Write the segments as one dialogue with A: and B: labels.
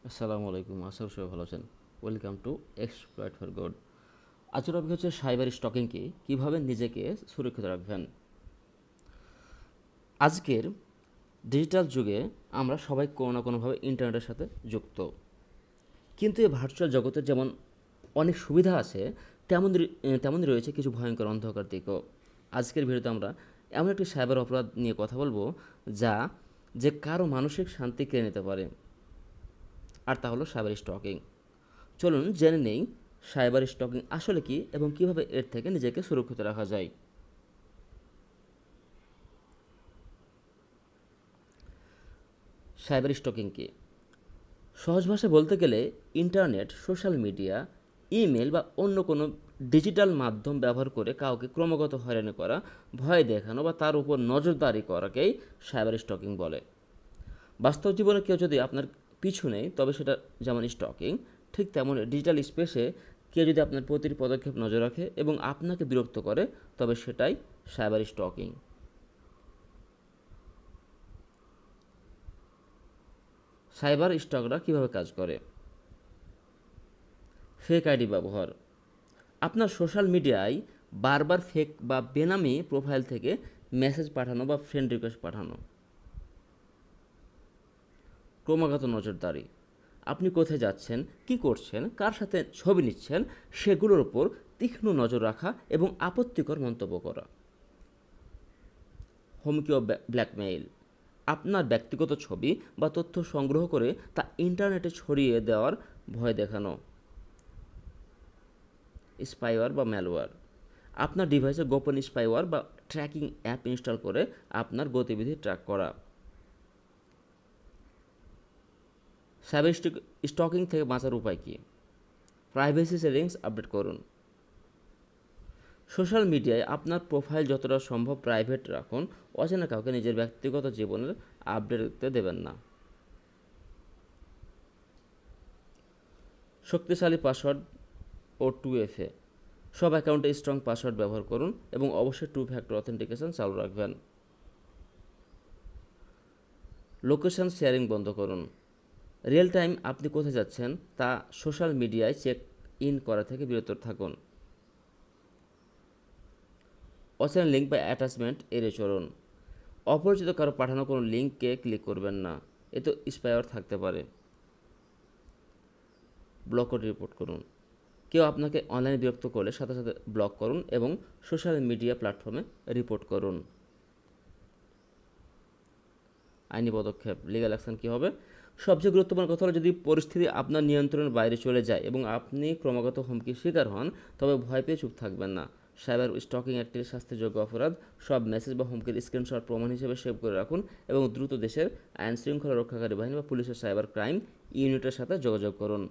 A: আসসালামু আলাইকুম, আশা করি সবাই ভালো আছেন। Welcome to exploit for good. আজকের টপিক হচ্ছে সাইবার স্টকিংকে কীভাবে নিজেকে সুরক্ষিত রাখবেন। আজকের ডিজিটাল যুগে আমরা সবাই কোনো না কোনোভাবে ইন্টারনেটের সাথে যুক্ত, কিন্তু এই ভার্চুয়াল জগতের যেমন অনেক সুবিধা আছে, তেমনই রয়েছে কিছু ভয়ঙ্কর অন্ধকার দিকও। আজকের ভিডিওতে আমরা এমন একটি সাইবার অপরাধ নিয়ে কথা বলবো যা যে কারো মানসিক শান্তি কেড়ে নিতে পারে, আর তা হলো সাইবার স্টকিং। চলুন জেনে নেই সাইবার স্টকিং আসলে কি এবং কিভাবে এর থেকে নিজেকে সুরক্ষিত রাখা যায়। সাইবার স্টকিং কি? সহজ ভাষায় বলতে গেলে ইন্টারনেট, সোশ্যাল মিডিয়া, ইমেল বা অন্য কোনো ডিজিটাল মাধ্যম ব্যবহার করে কাউকে ক্রমাগত হয়রানি করা, ভয় দেখানো বা তার উপর নজরদারি করাকেই সাইবার স্টকিং বলে। বাস্তব জীবনে কেউ যদি আপনার পিছু নেয় তবে সেটা যেমন স্টকিং, ঠিক তেমন ডিজিটাল স্পেসে কেউ যদি আপনার প্রতিটি পদক্ষেপ নজর রাখে এবং আপনাকে বিরক্ত করে তবে সেটাই সাইবার স্টকিং। সাইবার স্টকরা কীভাবে কাজ করে? ফেক আইডি ব্যবহার। আপনার সোশ্যাল মিডিয়ায় বারবার ফেক বা বেনামি প্রোফাইল থেকে মেসেজ পাঠানো বা ফ্রেন্ড রিকোয়েস্ট পাঠানো। ক্রমাগত নজরদারি। আপনি কোথায় যাচ্ছেন, কী করছেন, কার সাথে ছবি নিচ্ছেন সেগুলোর ওপর তীক্ষ্ণ নজর রাখা এবং আপত্তিকর মন্তব্য করা। হুমকি ও ব্ল্যাকমেইল। আপনার ব্যক্তিগত ছবি বা তথ্য সংগ্রহ করে তা ইন্টারনেটে ছড়িয়ে দেওয়ার ভয় দেখানো। স্পাইওয়্যার বা ম্যালওয়্যার। আপনার ডিভাইসে গোপন স্পাইওয়্যার বা ট্র্যাকিং অ্যাপ ইনস্টল করে আপনার গতিবিধি ট্র্যাক করা। সাইবার স্টকিং থেকে বাঁচার উপায় কী? প্রাইভেসি সেটিংস আপডেট করুন। সোশ্যাল মিডিয়ায় আপনার প্রোফাইল যতটা সম্ভব প্রাইভেট রাখুন। অচেনা কাউকে নিজের ব্যক্তিগত জীবনের আপডেট দিতে দেবেন না। শক্তিশালী পাসওয়ার্ড ও 2FA। সব অ্যাকাউন্টে স্ট্রং পাসওয়ার্ড ব্যবহার করুন এবং অবশ্যই 2 ফ্যাক্টর অথেন্টিকেশন চালু রাখবেন। লোকেশন শেয়ারিং বন্ধ করুন। রিয়েল টাইম আপনি কোথায় যাচ্ছেন তা সোশ্যাল মিডিয়ায় চেক ইন করা থেকে বিরত থাকুন। অচেনা লিঙ্ক বা অ্যাটাচমেন্ট এড়িয়ে চলুন। অপরিচিত কারো পাঠানো কোনো লিঙ্কে ক্লিক করবেন না, এতে স্পাইওয়্যার থাকতে পারে। ব্লক করে রিপোর্ট করুন। কেউ আপনাকে অনলাইনে বিরক্ত করলে সাথে সাথে ব্লক করুন এবং সোশ্যাল মিডিয়া প্ল্যাটফর্মে রিপোর্ট করুন। আইনি পদক্ষেপ, লিগ্যাল অ্যাকশন কী হবে? সবচেয়ে গুরুত্বপূর্ণ কথা হলো, যদি পরিস্থিতি আপনার নিয়ন্ত্রণের বাইরে চলে যায় এবং আপনি ক্রমাগত হুমকির শিকার হন তবে ভয় পেয়ে চুপ থাকবেন না। সাইবার স্টকিং একটি শাস্তিযোগ্য অপরাধ। সব মেসেজ বা হুমকির স্ক্রিনশট প্রমাণ হিসেবে সেভ করে রাখুন এবং দ্রুত দেশের আইন শৃঙ্খলা রক্ষাকারী বাহিনী বা পুলিশের সাইবার ক্রাইম ইউনিটের সাথে যোগাযোগ করুন।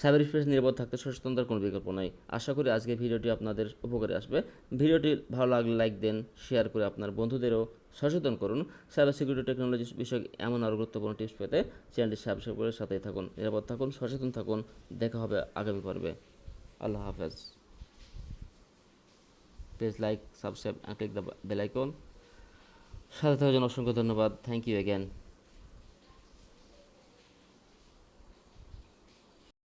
A: সাইবার স্পেস নিরাপদ থাকতে সচেতনতার কোনো বিকল্প নাই। আশা করি আজকের ভিডিওটি আপনাদের উপকারে আসবে। ভিডিওটি ভালো লাগলে লাইক দেন, শেয়ার করে আপনার বন্ধুদেরও সচেতন করুন। সাইবার সিকিউরিটি টেকনোলজি বিষয়ক এমন আরও গুরুত্বপূর্ণ টিপস পেতে চ্যানেলটি সাবস্ক্রাইব করে সাথেই থাকুন। নিরাপদ থাকুন, সচেতন থাকুন। দেখা হবে আগামী পর্বে। আল্লাহ হাফেজ। Please like, subscribe and click the bell icon. সাথে থাকার জন্য অসংখ্য ধন্যবাদ। Thank you again.